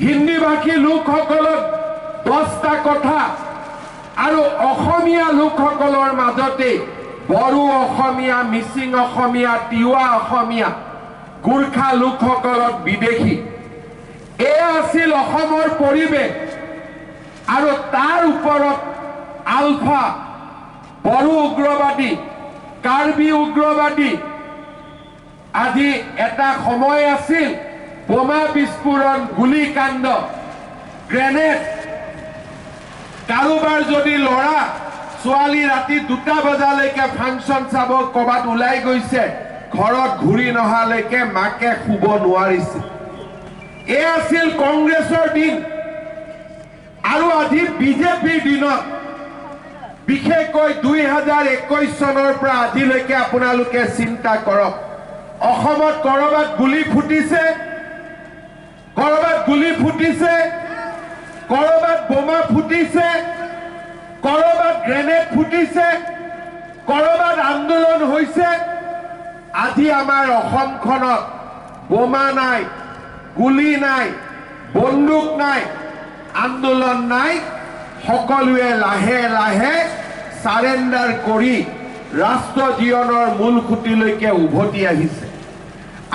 হিন্দী ভাষী লোকসকলক 10টা কথা আৰু অসমীয়া লোকসকলৰ মাজতে বড়ো অসমীয়া, মিচিং অসমীয়া, তিৱা অসমীয়া, গোৰ্খা লোকসকলক বিদেশী। এয়া আছিল অসমৰ পৰিৱেশ। আৰু তাৰ ওপৰত আলফা, বড়ো উগ্ৰবাদী, কাৰ্বি উগ্ৰবাদী, আজি এটা সময় আছিল বোমা বিস্ফোৰণ, গুলীকাণ্ড, গ্ৰেনেড, কাৰোবাৰ যদি ল'ৰা ছোৱালী ৰাতি 2টা বজালৈকে ফাংচন চাব ক'ৰবাত ওলাই গৈছে, ঘৰত ঘূৰি নহালৈকে মাকে শুব নোৱাৰিছিল। এই আছিল কংগ্ৰেছৰ দিন। আৰু আজি বিজেপিৰ দিনত, বিশেষকৈ 2021 চনৰ পৰা আজিলৈকে আপোনালোকে চিন্তা কৰক, অসমত কৰবাত গুলি ফুটিছে, কৰবাত গুলি ফুটিছে, কৰবাত বোমা ফুটিছে, কৰবাত গ্ৰেনেড ফুটিছে, কৰবাত আন্দোলন হৈছে। আজি আমাৰ অসমখনত বোমা নাই, গুলি নাই, বন্দুক নাই, আন্দোলন নাই। সকলোৱে লাহে লাহে সাৰেণ্ডাৰ কৰি ৰাষ্ট্ৰ জীৱনৰ মূল খুঁটিলৈকে উভতি আহিছে।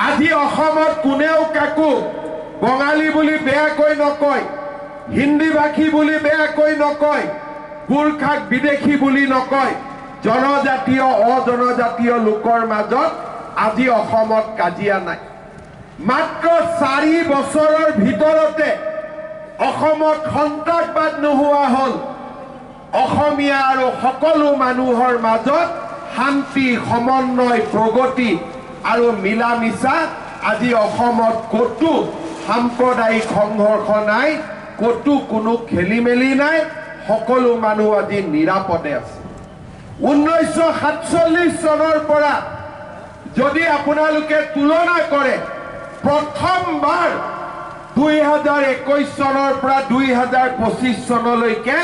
আজি অসমত কোনেও কাকো বঙালী বুলি বেয়াকৈ নকয়, হিন্দী ভাষী বুলি বেয়াকৈ নকয়, গোৰ্খাক বিদেশী বুলি নকয়। জনজাতীয় অজনজাতীয় লোকৰ মাজত আজি অসমত কাজিয়া নাই। মাত্ৰ 4 বছৰৰ ভিতৰতে অসমত সন্ত্ৰাসবাদ নোহোৱা হ'ল। অসমীয়া আৰু সকলো মানুহৰ মাজত শান্তি, সমন্বয়, প্ৰগতি আৰু মিলা মিছা। আজি অসমত ক'তো সাম্প্ৰদায়িক সংঘৰ্ষ নাই, ক'তো কোনো খেলি মেলি নাই। সকলো মানুহ আজি নিৰাপদে আছে। 1947 চনৰ পৰা যদি আপোনালোকে তুলনা কৰে, প্ৰথমবাৰ 2021 চনৰ পৰা 2025 চনলৈকে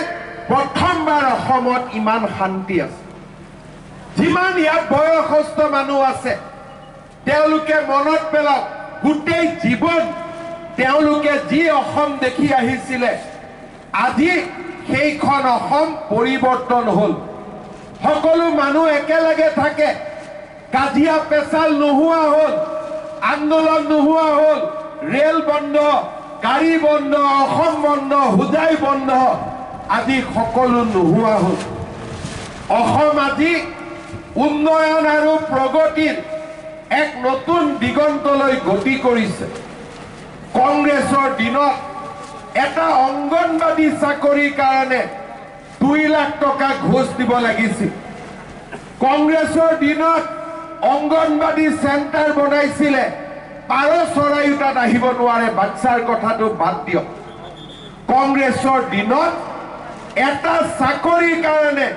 প্ৰথমবাৰ অসমত ইমান শান্তি আছে। যিমান ইয়াত বয়সস্থ মানুহ আছে তেওঁলোকে মনত পেলাওক, গোটেই জীৱন তেওঁলোকে যি অসম দেখি আহিছিলে, আজি সেইখন অসম পৰিৱৰ্তন হ'ল। সকলো মানুহ একেলগে থাকে, কাজিয়া পেচাল নোহোৱা হ'ল, আন্দোলন নোহোৱা হ'ল, ৰেল বন্ধ, গাড়ী বন্ধ, অসম বন্ধ, হোজাই বন্ধ, আজি সকলো নোহোৱা হ'ল। অসম আজি উন্নয়ন আৰু প্ৰগতিৰ এক নতুন দিগন্তলৈ গতি কৰিছে। কংগ্ৰেছৰ দিনত এটা অংগনবাদী চাকৰিৰ কাৰণে 2 লাখ টকা ঘোষ দিব লাগিছিল। কংগ্ৰেছৰ দিনত অংগনবাদী চেণ্টাৰ বনাইছিলে, পাৰ চৰাইও তাত আহিব নোৱাৰে, বাচ্চাৰ কথাটো বাদ দিয়ক। কংগ্ৰেছৰ দিনত এটা চাকৰিৰ কাৰণে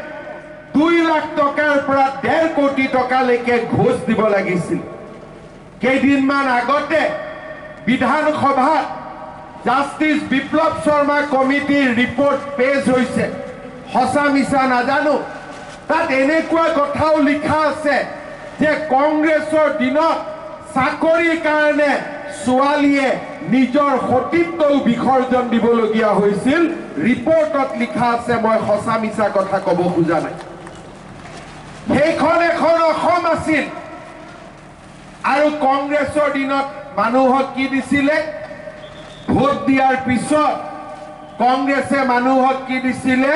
2 লাখ টকাৰ পৰা 1.5 কোটি টকালৈকে ঘোষ দিব লাগিছিল। কেইদিনমান আগতে বিধানসভাত জাষ্টিছ বিপ্লৱ শৰ্মা কমিটিৰ ৰিপৰ্ট পেছ হৈছে, সঁচা মিছা নাজানো। তাত এনেকুৱা কথাও লিখা আছে যে কংগ্ৰেছৰ দিনত চাকৰিৰ কাৰণে ছোৱালীয়ে নিজৰ সতীত্বও বিসৰ্জন দিবলগীয়া হৈছিল। ৰিপৰ্টত লিখা আছে, মই সঁচা মিছা কথা ক'ব খোজা নাই। সেইখন এখন অসম আছিল। আৰু কংগ্ৰেছৰ দিনত মানুহক কি দিছিলে? ভোট দিয়াৰ পিছত কংগ্ৰেছে মানুহক কি দিছিলে?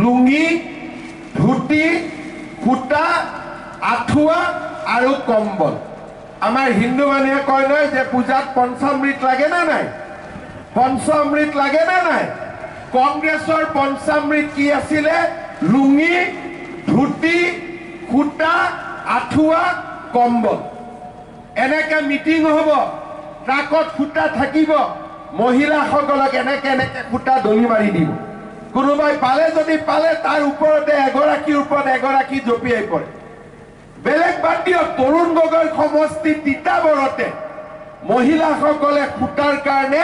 লুঙি, ধুতি, সূতা, আঁঠুৱা আৰু কম্বল। আমাৰ হিন্দু মানুহে কয় নহয় যে পূজাত পঞ্চামৃত লাগে না নাই, পঞ্চামৃত লাগে না নাই। কংগ্ৰেছৰ পঞ্চামৃত কি আছিলে? লুঙি, ধুতি, সূতা, আঁঠুৱা, কম্বল। এনেকে মিটিং হ'ব, ট্ৰাকত সূতা থাকিব, মহিলাসকলক এনেকে এনেকে সূতা দলি মাৰি দিব। কোনোবাই পালে যদি পালে, তাৰ ওপৰতে এগৰাকীৰ ওপৰত এগৰাকী জঁপিয়াই পৰে। বেলেগ বাদ দিয়ক, তৰুণ গগৈ সমষ্টি তিতাবৰতে মহিলাসকলে সূতাৰ কাৰণে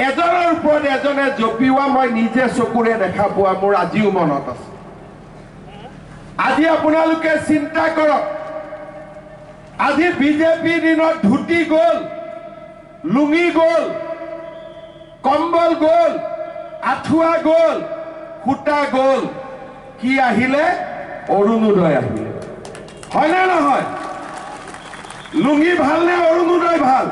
এজনৰ ওপৰত এজনে জঁপিওৱা মই নিজে চকুৰে দেখা পোৱা মোৰ আজিও মনত আছে। আজি আপোনালোকে চিন্তা কৰক, আজি বিজেপিৰ দিনত ধুতি গ'ল, লুঙি গ'ল, কম্বল গ'ল, আঁঠুৱা গ'ল, সূতা গ'ল, কি আহিলে? অৰুণোদয় আহিলে। হয়নে নহয়? লুঙি ভাল নে অৰুণোদয় ভাল?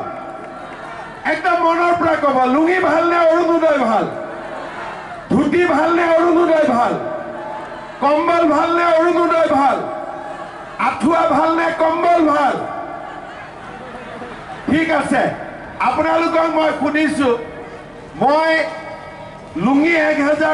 একদম মনৰ পৰা ক'ব, লুঙি ভাল নে অৰুণোদয় ভাল? ধুতি ভাল নে অৰুণোদয় ভাল? কম্বল ভাল নে অৰুণোদয় ভাল? আঁঠুৱা ভাল নে কম্বল ভাল? ঠিক আছে, আপোনালোকক মই সুধিছো, মই লুঙি 1000